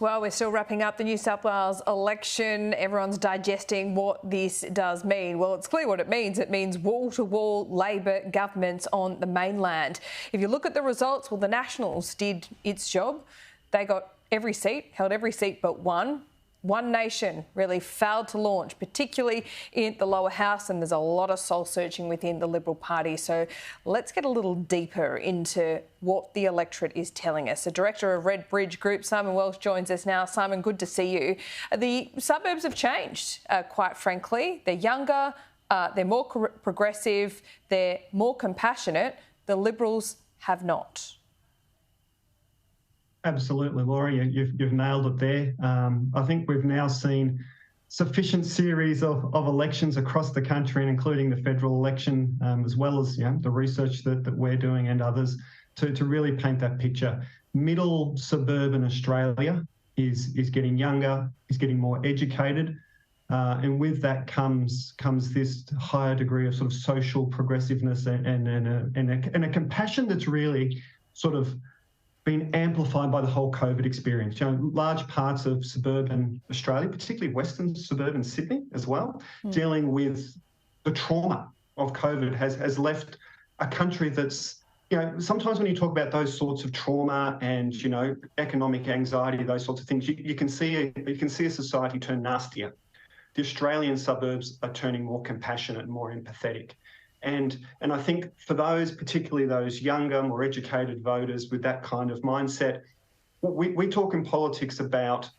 Well, we're still wrapping up the New South Wales election. Everyone's digesting what this does mean. Well, it's clear what it means. It means wall-to-wall Labor governments on the mainland. If you look at the results, well, the Nationals did its job. They got every seat, held every seat but one. One Nation really failed to launch, particularly in the lower house, and there's a lot of soul-searching within the Liberal Party. So let's get a little deeper into what the electorate is telling us. The Director of Redbridge Group, Simon Welsh, joins us now. Simon, good to see you. The suburbs have changed, quite frankly. They're younger, they're more progressive, they're more compassionate. The Liberals have not. Absolutely, Laura, you've nailed it there. I think we've now seen sufficient series of elections across the country, and including the federal election, as well as the research that we're doing and others, to really paint that picture. Middle suburban Australia is getting younger, is getting more educated, and with that comes this higher degree of sort of social progressiveness and a compassion that's really sort of been amplified by the whole COVID experience. Large parts of suburban Australia, particularly Western suburban Sydney as well, dealing with the trauma of COVID has left a country that's, sometimes when you talk about those sorts of trauma and, economic anxiety, those sorts of things, you can see a society turn nastier. The Australian suburbs are turning more compassionate and more empathetic. And I think for those, particularly those younger, more educated voters with that kind of mindset, we talk in politics about,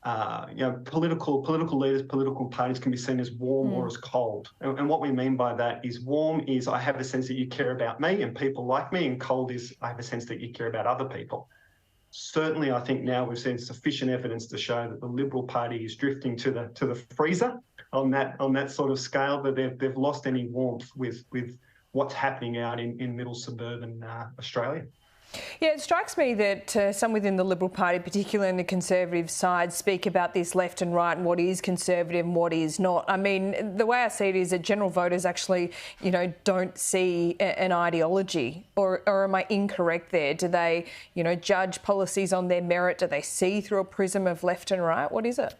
political leaders, political parties can be seen as warm or as cold. And what we mean by that is warm is I have a sense that you care about me and people like me, and cold is I have a sense that you care about other people. Certainly, I think now we've seen sufficient evidence to show that the Liberal Party is drifting to the freezer on that sort of scale, that they've lost any warmth with what's happening out in middle suburban Australia. Yeah, it strikes me that some within the Liberal Party, particularly on the Conservative side, speak about this left and right and what is conservative and what is not. I mean, the way I see it is that general voters actually, don't see an ideology. Or am I incorrect there? Do they, judge policies on their merit? Do they see through a prism of left and right? What is it?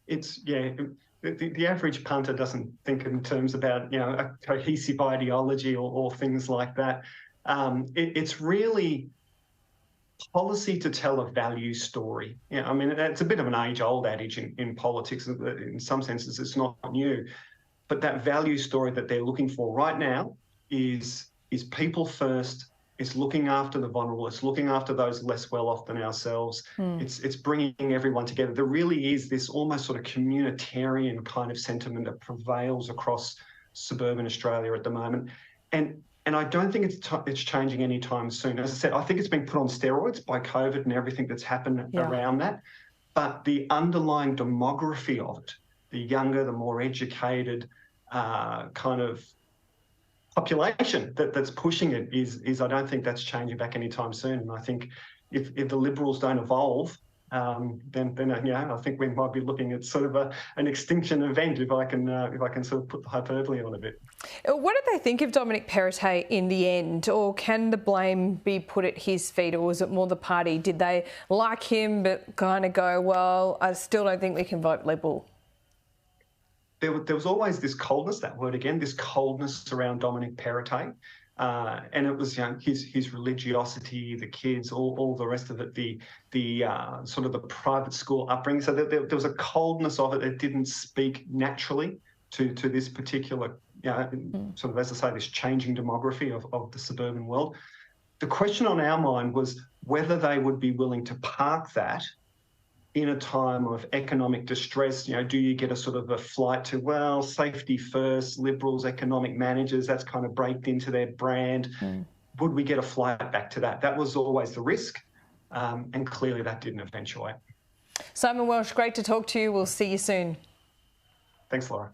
The average punter doesn't think in terms about, a cohesive ideology or things like that. It's really policy to tell a value story. It's a bit of an age-old adage in politics. In some senses, it's not new. But that value story that they're looking for right now is people first. It's looking after the vulnerable. It's looking after those less well-off than ourselves. It's bringing everyone together. There really is this almost sort of communitarian kind of sentiment that prevails across suburban Australia at the moment. And I don't think it's changing anytime soon. As I said, I think it's been put on steroids by COVID and everything that's happened around that. But the underlying demography of it, the younger, the more educated kind of population that's pushing it is I don't think that's changing back anytime soon. And I think if the Liberals don't evolve, then I think we might be looking at sort of an extinction event, if I can sort of put the hyperbole on a bit. What did they think of Dominic Perrottet in the end, or can the blame be put at his feet, or was it more the party? Did they like him but kind of go, well, I still don't think we can vote Liberal? There was always this coldness, that word again, this coldness around Dominic Perrottet. And it was his religiosity, the kids, all the rest of it, the sort of the private school upbringing. So there was a coldness of it that didn't speak naturally to this particular, sort of, as I say, this changing demography of the suburban world. The question on our mind was whether they would be willing to park that in a time of economic distress. Do you get a sort of a flight to, well, safety first, Liberals, economic managers, that's kind of baked into their brand. Would we get a flight back to that? That was always the risk, and clearly that didn't eventuate. Simon Welsh, great to talk to you. We'll see you soon. Thanks, Laura.